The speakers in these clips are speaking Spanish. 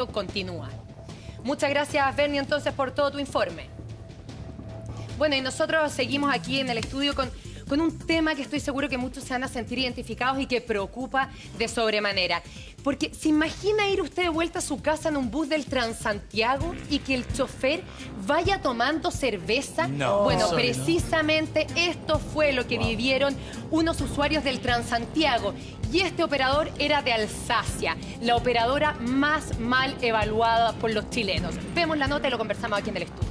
continúa. Muchas gracias, Bernie, entonces, por todo tu informe. Bueno, y nosotros seguimos aquí en el estudio con un tema que estoy seguro que muchos se van a sentir identificados y que preocupa de sobremanera. Porque ¿se imagina ir usted de vuelta a su casa en un bus del Transantiago y que el chofer vaya tomando cerveza? No. Bueno, precisamente esto fue lo que vivieron unos usuarios del Transantiago. Y este operador era de Alsacia, la operadora más mal evaluada por los chilenos. Vemos la nota y lo conversamos aquí en el estudio.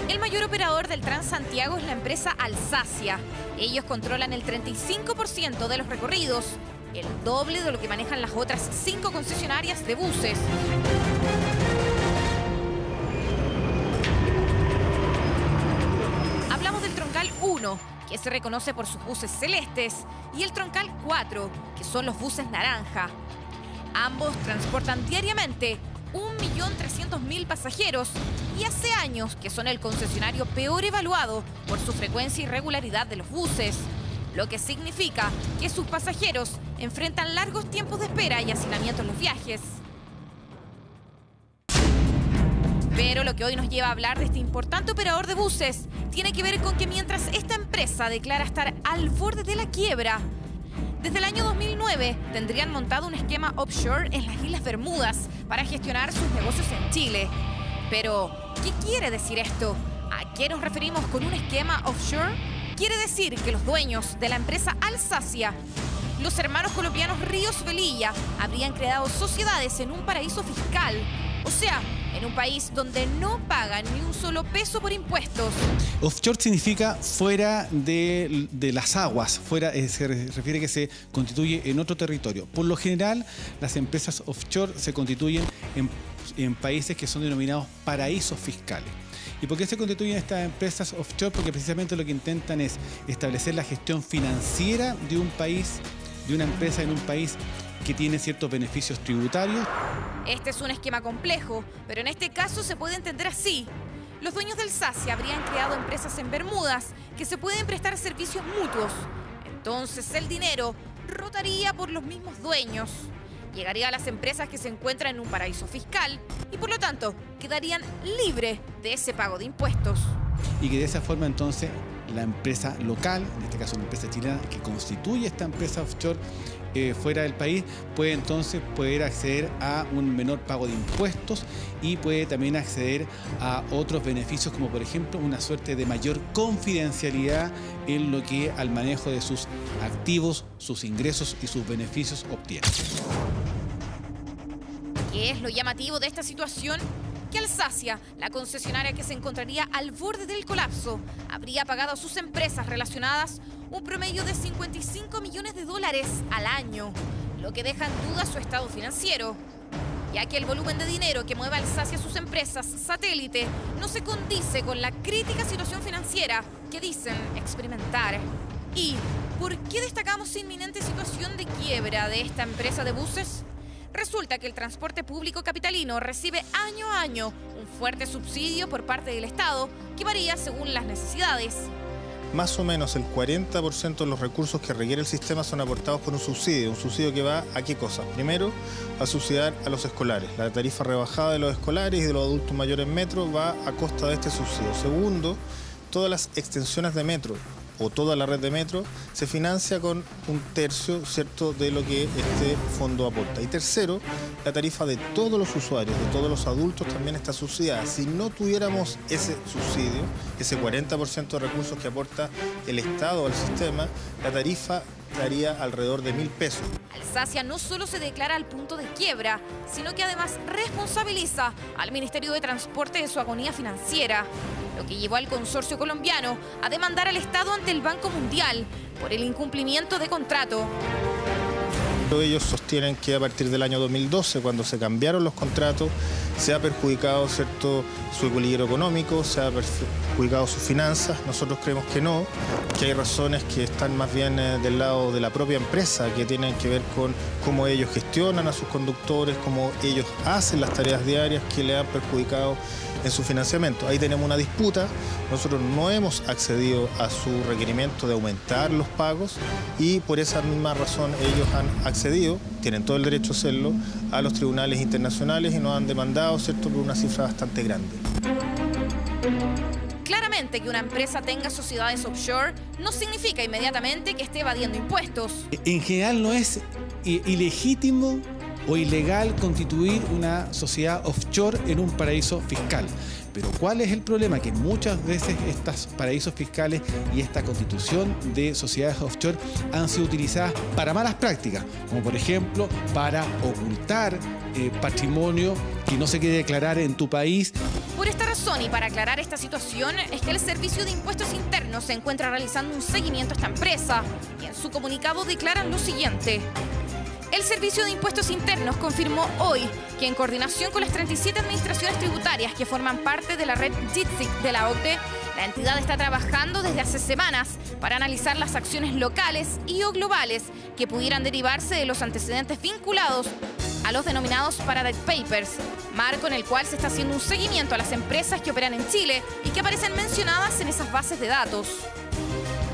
El mayor operador del Transantiago es la empresa Alsacia. Ellos controlan el 35% de los recorridos, el doble de lo que manejan las otras 5 concesionarias de buses. Hablamos del Troncal 1, que se reconoce por sus buses celestes, y el Troncal 4, que son los buses naranja. Ambos transportan diariamente 1.300.000 pasajeros y hace años que son el concesionario peor evaluado por su frecuencia y regularidad de los buses, lo que significa que sus pasajeros enfrentan largos tiempos de espera y hacinamiento en los viajes. Pero lo que hoy nos lleva a hablar de este importante operador de buses tiene que ver con que mientras esta empresa declara estar al borde de la quiebra, desde el año 2009 tendrían montado un esquema offshore en las Islas Bermudas para gestionar sus negocios en Chile. Pero, ¿qué quiere decir esto? ¿A qué nos referimos con un esquema offshore? Quiere decir que los dueños de la empresa Alsacia, los hermanos colombianos Ríos Velilla, habrían creado sociedades en un paraíso fiscal. O sea, en un país donde no pagan ni un solo peso por impuestos. Offshore significa fuera de las aguas, se refiere que se constituye en otro territorio. Por lo general, las empresas offshore se constituyen en países que son denominados paraísos fiscales. ¿Y por qué se constituyen estas empresas offshore? Porque precisamente lo que intentan es establecer la gestión financiera de un país, de una empresa en un país que tiene ciertos beneficios tributarios. Este es un esquema complejo, pero en este caso se puede entender así. Los dueños del Alsacia habrían creado empresas en Bermudas que se pueden prestar servicios mutuos. Entonces el dinero rotaría por los mismos dueños. Llegaría a las empresas que se encuentran en un paraíso fiscal y por lo tanto quedarían libres de ese pago de impuestos. Y que de esa forma entonces la empresa local, en este caso una empresa chilena que constituye esta empresa offshore fuera del país, puede entonces poder acceder a un menor pago de impuestos y puede también acceder a otros beneficios como por ejemplo una suerte de mayor confidencialidad en lo que al manejo de sus activos, sus ingresos y sus beneficios obtiene. ¿Qué es lo llamativo de esta situación? Que Alsacia, la concesionaria que se encontraría al borde del colapso, habría pagado a sus empresas relacionadas un promedio de 55 millones de dólares al año, lo que deja en duda su estado financiero, ya que el volumen de dinero que mueve Alsacia a sus empresas satélite no se condice con la crítica situación financiera que dicen experimentar. ¿Y por qué destacamos inminente situación de quiebra de esta empresa de buses? Resulta que el transporte público capitalino recibe año a año un fuerte subsidio por parte del Estado que varía según las necesidades. Más o menos el 40% de los recursos que requiere el sistema son aportados por un subsidio que va a qué cosa. Primero, a subsidiar a los escolares. La tarifa rebajada de los escolares y de los adultos mayores en metro va a costa de este subsidio. Segundo, todas las extensiones de metro o toda la red de metro se financia con un tercio, ¿cierto?, de lo que este fondo aporta. Y tercero, la tarifa de todos los usuarios, de todos los adultos también está subsidiada. Si no tuviéramos ese subsidio, ese 40% de recursos que aporta el Estado al sistema, la tarifa estaría alrededor de 1.000 pesos. Alsacia no solo se declara al punto de quiebra, sino que además responsabiliza al Ministerio de Transporte de su agonía financiera, lo que llevó al consorcio colombiano a demandar al Estado ante el Banco Mundial por el incumplimiento de contrato. Ellos sostienen que a partir del año 2012, cuando se cambiaron los contratos, se ha perjudicado, ¿cierto?, su equilibrio económico, se ha perjudicado sus finanzas. Nosotros creemos que no, que hay razones que están más bien del lado de la propia empresa, que tienen que ver con cómo ellos gestionan a sus conductores, cómo ellos hacen las tareas diarias que le han perjudicado en su financiamiento. Ahí tenemos una disputa. Nosotros no hemos accedido a su requerimiento de aumentar los pagos y por esa misma razón ellos han accedido, tienen todo el derecho a hacerlo, a los tribunales internacionales y nos han demandado, ¿cierto?, por una cifra bastante grande. Claramente que una empresa tenga sociedades offshore no significa inmediatamente que esté evadiendo impuestos. En general no es ilegítimo o ilegal constituir una sociedad offshore en un paraíso fiscal. Pero ¿cuál es el problema? Que muchas veces estos paraísos fiscales y esta constitución de sociedades offshore han sido utilizadas para malas prácticas, como por ejemplo para ocultar patrimonio que no se quiere declarar en tu país. Por esta razón y para aclarar esta situación es que el Servicio de Impuestos Internos se encuentra realizando un seguimiento a esta empresa y en su comunicado declaran lo siguiente. El Servicio de Impuestos Internos confirmó hoy que en coordinación con las 37 administraciones tributarias que forman parte de la red JITSIC de la OCDE, la entidad está trabajando desde hace semanas para analizar las acciones locales y o globales que pudieran derivarse de los antecedentes vinculados a los denominados Paradise Papers, marco en el cual se está haciendo un seguimiento a las empresas que operan en Chile y que aparecen mencionadas en esas bases de datos.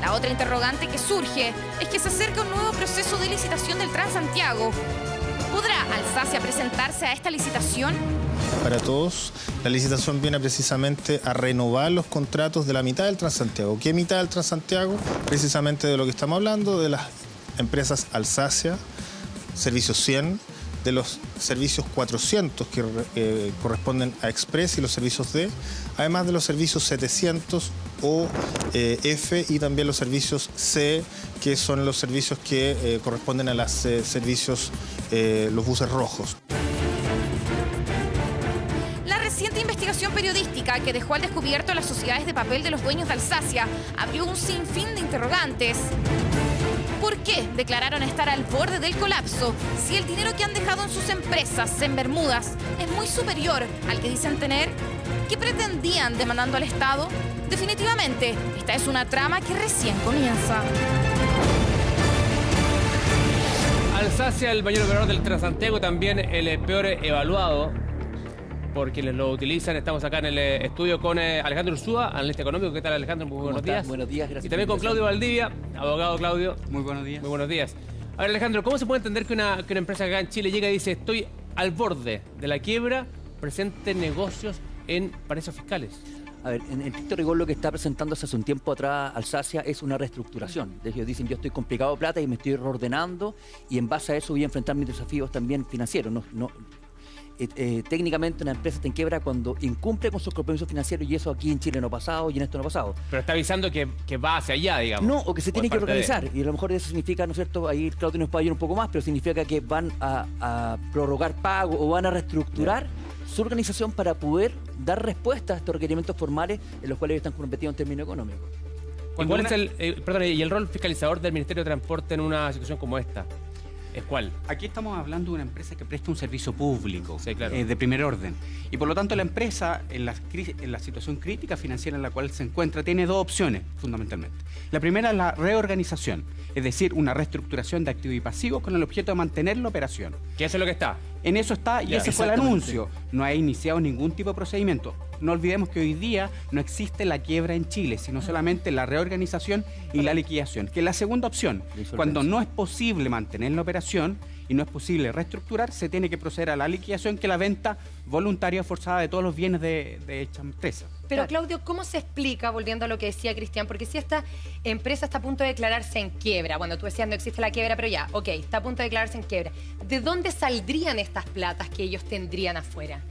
La otra interrogante que surge es que se acerca un nuevo proceso de licitación del Transantiago. ¿Podrá Alsacia presentarse a esta licitación? Para todos, la licitación viene precisamente a renovar los contratos de la mitad del Transantiago. ¿Qué mitad del Transantiago? Precisamente de lo que estamos hablando, de las empresas Alsacia, Servicios 100, de los servicios 400 que corresponden a Express y los servicios D, además de los servicios 700 o F y también los servicios C, que son los servicios que corresponden a los servicios, los buses rojos. La reciente investigación periodística que dejó al descubierto las sociedades de papel de los dueños de Alsacia abrió un sinfín de interrogantes. ¿Por qué declararon estar al borde del colapso si el dinero que han dejado en sus empresas en Bermudas es muy superior al que dicen tener? ¿Qué pretendían demandando al Estado? Definitivamente, esta es una trama que recién comienza. Alsacia, el mayor operador del Transantiago, también el peor evaluado por quienes lo utilizan. Estamos acá en el estudio con Alejandro Ursúa, analista económico. ¿Qué tal, Alejandro? Muy buenos días. Buenos días, gracias. Y también con Claudio Valdivia, abogado. Claudio. Muy buenos días. Muy buenos días. A ver, Alejandro, ¿cómo se puede entender que una empresa acá en Chile llega y dice estoy al borde de la quiebra, presente negocios en paraísos fiscales? A ver, en estricto rigor lo que está presentándose hace un tiempo atrás Alsacia es una reestructuración. Ellos dicen yo estoy complicado de plata y me estoy reordenando y en base a eso voy a enfrentar mis desafíos también financieros. Técnicamente una empresa está en quiebra cuando incumple con sus compromisos financieros y eso aquí en Chile no ha pasado y en esto no ha pasado. Pero está avisando que va hacia allá, digamos. No, o que se tiene que organizar y a lo mejor eso significa, ¿no es cierto? Ahí Claudio nos puede ayudar un poco más, pero significa que van a prorrogar pagos o van a reestructurar su organización para poder dar respuesta a estos requerimientos formales en los cuales ellos están comprometidos en términos económicos. ¿Y cuál es el rol fiscalizador del Ministerio de Transporte en una situación como esta? ¿Es cuál? Aquí estamos hablando de una empresa que presta un servicio público, sí, claro, de primer orden. Y por lo tanto la empresa, en la situación crítica financiera en la cual se encuentra, tiene dos opciones fundamentalmente. La primera es la reorganización, es decir, una reestructuración de activos y pasivos con el objeto de mantener la operación. ¿Qué es lo que está? En eso está, y ese fue el anuncio. No ha iniciado ningún tipo de procedimiento. No olvidemos que hoy día no existe la quiebra en Chile, sino solamente la reorganización y la liquidación, que es la segunda opción. Cuando no es posible mantener la operación y no es posible reestructurar, se tiene que proceder a la liquidación, que es la venta voluntaria o forzada de todos los bienes de esta empresa. Pero Claudio, ¿cómo se explica, volviendo a lo que decía Cristian? Porque si esta empresa está a punto de declararse en quiebra, bueno, tú decías no existe la quiebra, pero ya, ok, está a punto de declararse en quiebra, ¿de dónde saldrían estas platas que ellos tendrían afuera?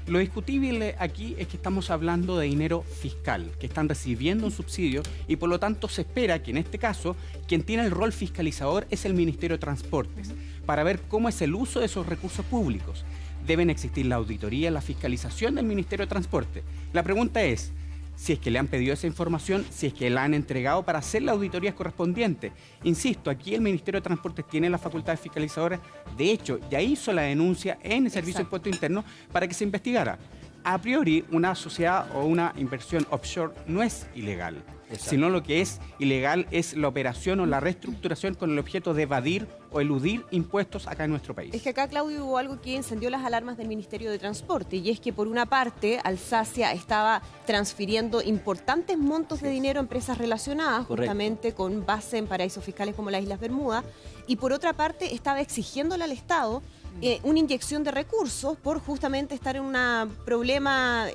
Lo discutible aquí es que estamos hablando de dinero fiscal, que están recibiendo un subsidio y por lo tanto se espera que en este caso quien tiene el rol fiscalizador es el Ministerio de Transportes, para ver cómo es el uso de esos recursos públicos. Deben existir la auditoría, la fiscalización del Ministerio de Transporte. La pregunta es, si es que le han pedido esa información, si es que la han entregado para hacer las auditorías correspondientes. Insisto, aquí el Ministerio de Transportes tiene las facultades fiscalizadoras. De hecho, ya hizo la denuncia en el Servicio de Impuesto Interno para que se investigara. A priori, una sociedad o una inversión offshore no es ilegal, sino lo que es ilegal es la operación o la reestructuración con el objeto de evadir o eludir impuestos acá en nuestro país. Es que acá, Claudio, hubo algo que encendió las alarmas del Ministerio de Transporte, y es que por una parte Alsacia estaba transfiriendo importantes montos de dinero a empresas relacionadas, justamente con base en paraísos fiscales como las Islas Bermudas, y por otra parte estaba exigiéndole al Estado una inyección de recursos por justamente estar en un problema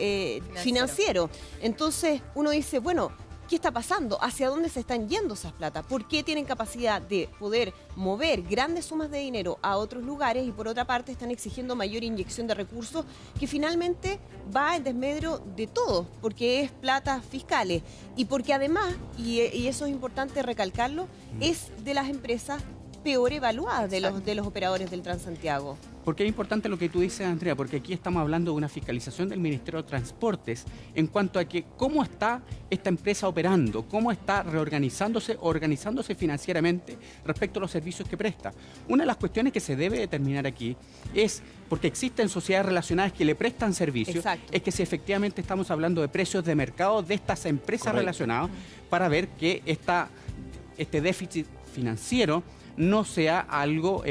financiero. Entonces uno dice, bueno, ¿qué está pasando? ¿Hacia dónde se están yendo esas plata? ¿Por qué tienen capacidad de poder mover grandes sumas de dinero a otros lugares y por otra parte están exigiendo mayor inyección de recursos que finalmente va en desmedro de todo? Porque es plata fiscales y porque además, y eso es importante recalcarlo, es de las empresas peor evaluadas de los operadores del Transantiago. Porque es importante lo que tú dices, Andrea, porque aquí estamos hablando de una fiscalización del Ministerio de Transportes en cuanto a que cómo está esta empresa operando, cómo está reorganizándose, organizándose financieramente respecto a los servicios que presta. Una de las cuestiones que se debe determinar aquí es, porque existen sociedades relacionadas que le prestan servicios, es que si efectivamente estamos hablando de precios de mercado de estas empresas relacionadas, para ver que este déficit financiero no sea algo,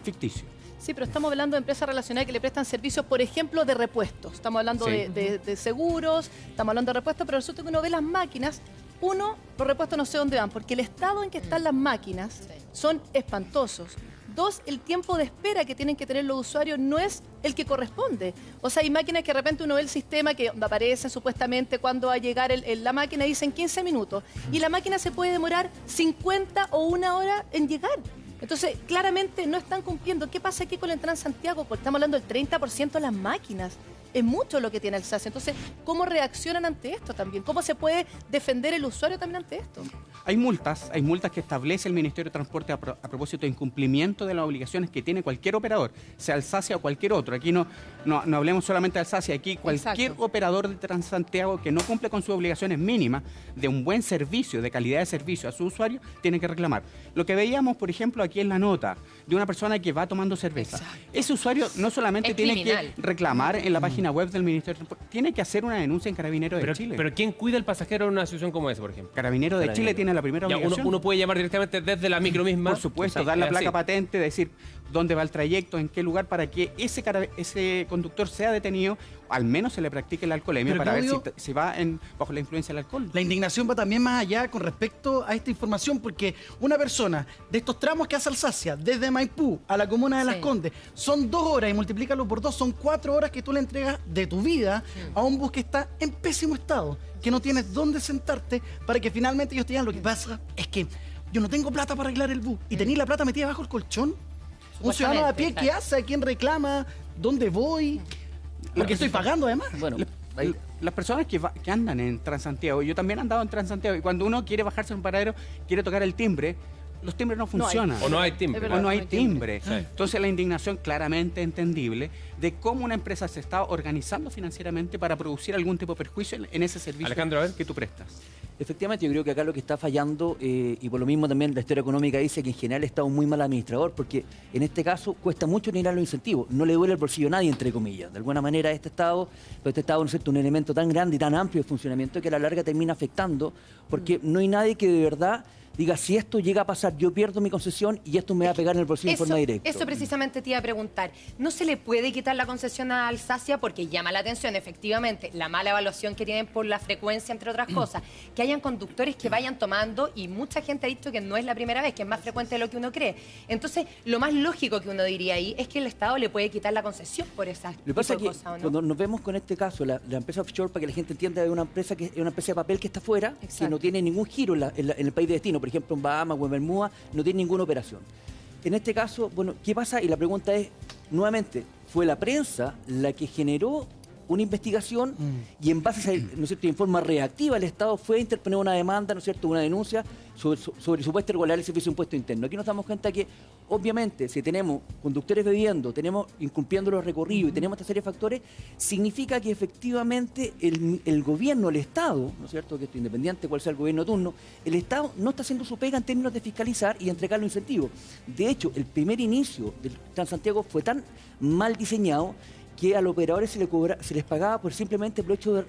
ficticio. Sí, pero estamos hablando de empresas relacionadas que le prestan servicios, por ejemplo, de repuestos. Estamos hablando de seguros, estamos hablando de repuestos, pero resulta que uno ve las máquinas. Uno, los repuestos no sé dónde van, porque el estado en que están las máquinas son espantosos. Dos, el tiempo de espera que tienen que tener los usuarios no es el que corresponde. O sea, hay máquinas que de repente uno ve el sistema que aparecen supuestamente cuando va a llegar la máquina y dicen 15 minutos. Y la máquina se puede demorar 50 o 1 hora en llegar. Entonces, claramente no están cumpliendo. ¿Qué pasa aquí con el Transantiago? Porque estamos hablando del 30% de las máquinas. Es mucho lo que tiene Alsacia. Entonces, ¿cómo reaccionan ante esto también? ¿Cómo se puede defender el usuario también ante esto? Hay multas que establece el Ministerio de Transporte a propósito de incumplimiento de las obligaciones que tiene cualquier operador, sea Alsacia o cualquier otro. Aquí no hablemos solamente de Alsacia, aquí cualquier operador de Transantiago que no cumple con sus obligaciones mínimas de un buen servicio, de calidad de servicio a su usuario, tiene que reclamar. Lo que veíamos, por ejemplo, aquí en la nota de una persona que va tomando cerveza. Ese usuario no solamente tiene que reclamar en la página web del Ministerio de Transporte, tiene que hacer una denuncia en Carabineros de Chile. Pero ¿quién cuida al pasajero en una situación como esa, por ejemplo? Carabineros de Chile tiene la primera obligación. Uno puede llamar directamente desde la micro misma. Por supuesto, dar la placa patente, decir dónde va el trayecto, en qué lugar, para que ese conductor sea detenido, al menos se le practique la alcoholemia para ver si va bajo la influencia del alcohol. La indignación va también más allá con respecto a esta información, porque una persona de estos tramos que hace Alsacia, desde Maipú a la comuna de Las Condes, son 2 horas y multiplícalo por 2, son 4 horas que tú le entregas de tu vida a un bus que está en pésimo estado, que no tienes dónde sentarte para que finalmente ellos te digan. Lo que pasa es que yo no tengo plata para arreglar el bus y tenéis la plata metida bajo el colchón. Un ciudadano a pie, ¿qué hace? ¿A quién reclama? ¿Dónde voy? Porque estoy pagando además. Bueno, las personas que andan en Transantiago, yo también he andado en Transantiago, y cuando uno quiere bajarse en un paradero, quiere tocar el timbre, los timbres no funcionan. O no hay timbre. O no hay timbre. Entonces la indignación claramente entendible de cómo una empresa se está organizando financieramente para producir algún tipo de perjuicio en ese servicio, Alejandro, a ver, que tú prestas. Efectivamente, yo creo que acá lo que está fallando, y por lo mismo también la historia económica dice que en general el Estado es un muy mal administrador, porque en este caso cuesta mucho generar los incentivos. No le duele el bolsillo a nadie, entre comillas. De alguna manera este Estado ¿no es cierto?, un elemento tan grande y tan amplio de funcionamiento que a la larga termina afectando, porque no hay nadie que de verdad diga, si esto llega a pasar, yo pierdo mi concesión y esto me va a pegar en el bolsillo de forma directa. Eso precisamente te iba a preguntar. ¿No se le puede quitar la concesión a Alsacia? Porque llama la atención, efectivamente, la mala evaluación que tienen por la frecuencia, entre otras cosas. Que hayan conductores que vayan tomando, y mucha gente ha dicho que no es la primera vez, que es más frecuente de lo que uno cree. Entonces, lo más lógico que uno diría ahí es que el Estado le puede quitar la concesión por esas cosas, ¿o no? Cuando nos vemos con este caso, la empresa offshore, para que la gente entienda, es una empresa de papel que está fuera, que no tiene ningún giro en el país de destino. Por ejemplo, en Bahamas o en Bermuda no tiene ninguna operación. En este caso, bueno, ¿qué pasa? Y la pregunta es, nuevamente, ¿fue la prensa la que generó una investigación y en base a esa, ¿no es cierto?, en forma reactiva el Estado fue a interponer una demanda, ¿no es cierto?, una denuncia sobre supuesta irregularidad del Servicio de Impuesto Interno? Aquí nos damos cuenta que obviamente, si tenemos conductores bebiendo, tenemos incumpliendo los recorridos y tenemos esta serie de factores, significa que efectivamente el gobierno, el Estado, ¿no es cierto?, que esto independiente cuál sea el gobierno de turno, el Estado no está haciendo su pega en términos de fiscalizar y entregar los incentivos. De hecho, el primer inicio del Transantiago fue tan mal diseñado que a los operadores se les pagaba por simplemente por el hecho de,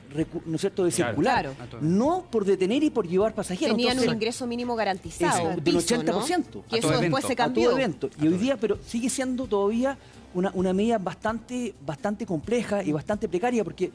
¿no es cierto?, de circular, no por detener y por llevar pasajeros. Tenían un ingreso mínimo garantizado, del 80%. ¿no? Que eso después se cambió. A todo evento. Y hoy día, pero sigue siendo todavía una medida bastante compleja y bastante precaria, porque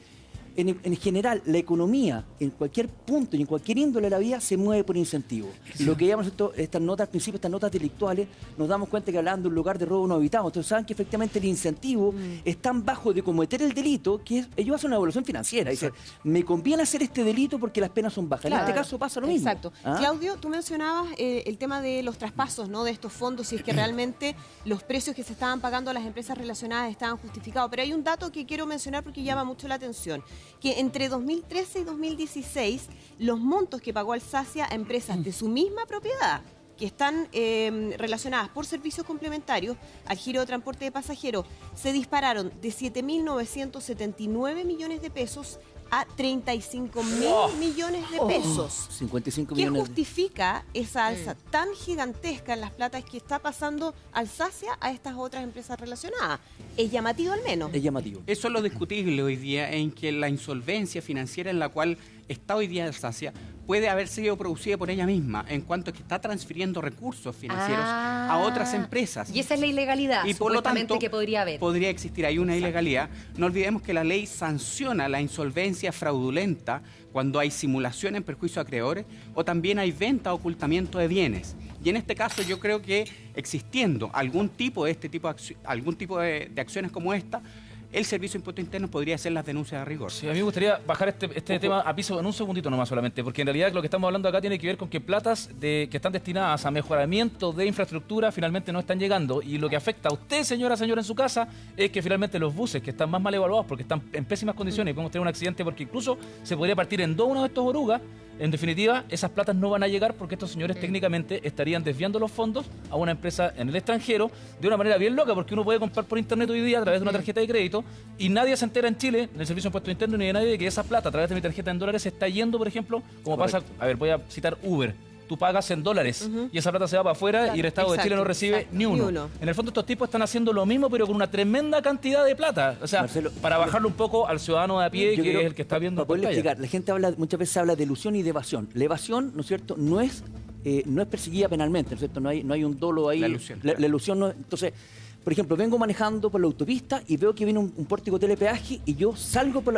en general la economía en cualquier punto y en cualquier índole de la vida se mueve por incentivos. Lo que llamamos estas notas, al principio, estas notas delictuales, nos damos cuenta que hablaban de un lugar de robo no habitado. Entonces saben que efectivamente el incentivo es tan bajo de cometer el delito que ellos hacen una evaluación financiera. Dicen, me conviene hacer este delito porque las penas son bajas. Claro. En este caso pasa lo mismo. Exacto. Claudio, tú mencionabas el tema de los traspasos, ¿no?, de estos fondos, si es que realmente los precios que se estaban pagando a las empresas relacionadas estaban justificados. Pero hay un dato que quiero mencionar porque llama mucho la atención, que entre 2013 y 2016 los montos que pagó Alsacia a empresas de su misma propiedad que están relacionadas por servicios complementarios al giro de transporte de pasajeros se dispararon de 7.979 millones de pesos a 35.000 millones de pesos. 55 ¿Qué millones. justifica esa alza tan gigantesca en las platas que está pasando Alsacia a estas otras empresas relacionadas? Es llamativo al menos. Es llamativo. Eso es lo discutible hoy día, en que la insolvencia financiera en la cual está hoy día Alsacia puede haber sido producida por ella misma, en cuanto a que está transfiriendo recursos financieros a otras empresas. Y esa es la ilegalidad, y por lo tanto, que podría haber. Podría existir ahí una ilegalidad. No olvidemos que la ley sanciona la insolvencia fraudulenta cuando hay simulación en perjuicio a acreedores o también hay venta o ocultamiento de bienes. Y en este caso yo creo que existiendo algún tipo de acciones como esta, el Servicio de Impuestos Internos podría hacer las denuncias de rigor. Sí, a mí me gustaría bajar este tema a piso en un segundito nomás solamente, porque en realidad lo que estamos hablando acá tiene que ver con que platas que están destinadas a mejoramiento de infraestructura finalmente no están llegando, y lo que afecta a usted, señora en su casa, es que finalmente los buses que están más mal evaluados porque están en pésimas condiciones y podemos tener un accidente porque incluso se podría partir en dos uno de estos orugas. En definitiva, esas platas no van a llegar porque estos señores técnicamente estarían desviando los fondos a una empresa en el extranjero de una manera bien loca, porque uno puede comprar por internet hoy día a través de una tarjeta de crédito y nadie se entera en Chile, en el Servicio de Impuestos Internos, ni de nadie, de que esa plata a través de mi tarjeta en dólares se está yendo, por ejemplo, como pasa, a ver, voy a citar Uber. Tú pagas en dólares y esa plata se va para afuera y el Estado de Chile no recibe ni uno. En el fondo estos tipos están haciendo lo mismo pero con una tremenda cantidad de plata. O sea, Marcelo, para bajarlo un poco al ciudadano de a pie, que es el que está viendo. Para poderle explicar, la gente muchas veces habla de ilusión y de evasión. La evasión, ¿no es cierto?, no es perseguida penalmente, ¿no es cierto? No hay un dolo ahí. La ilusión no. Entonces, por ejemplo, vengo manejando por la autopista y veo que viene un pórtico de telepeaje y yo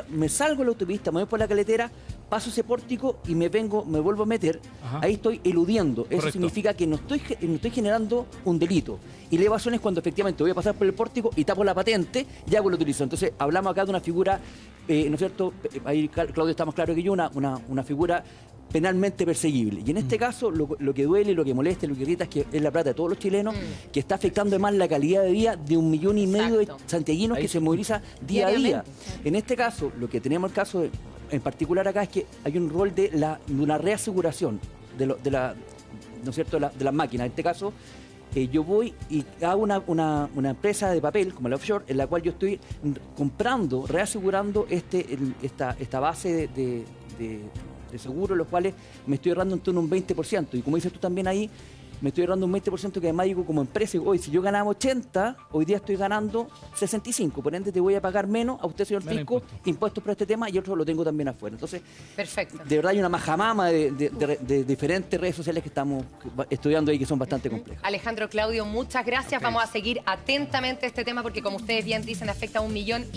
me salgo de la autopista, me voy por la caletera, paso ese pórtico y me vuelvo a meter. Ajá. Ahí estoy eludiendo. Eso significa que no estoy generando un delito. Y la evasión es cuando efectivamente voy a pasar por el pórtico y tapo la patente y hago la utilización. Entonces, hablamos acá de una figura, ¿no es cierto? Ahí Claudio está más claro que yo, una figura penalmente perseguible. Y en este caso, lo que duele, lo que molesta, lo que irrita es que es la plata de todos los chilenos, que está afectando además la calidad de vida de 1,5 millones de santiaguinos que se moviliza día a día. En este caso, lo que tenemos el caso en particular acá es que hay un rol de una reaseguración de las máquinas. En este caso, yo voy y hago una empresa de papel, como la offshore, en la cual yo estoy comprando, reasegurando esta base de seguro, los cuales me estoy ahorrando en torno a un 20%. Y como dices tú también ahí, me estoy ahorrando un 20% que además digo como empresa, hoy si yo ganaba 80, hoy día estoy ganando 65, por ende te voy a pagar menos a usted, señor fisco, impuestos por este tema y otro lo tengo también afuera. Entonces, perfecto. De verdad hay una majamama de diferentes redes sociales que estamos estudiando ahí que son bastante complejas. Alejandro, Claudio, muchas gracias. Vamos a seguir atentamente este tema porque como ustedes bien dicen afecta a 1,5 millones.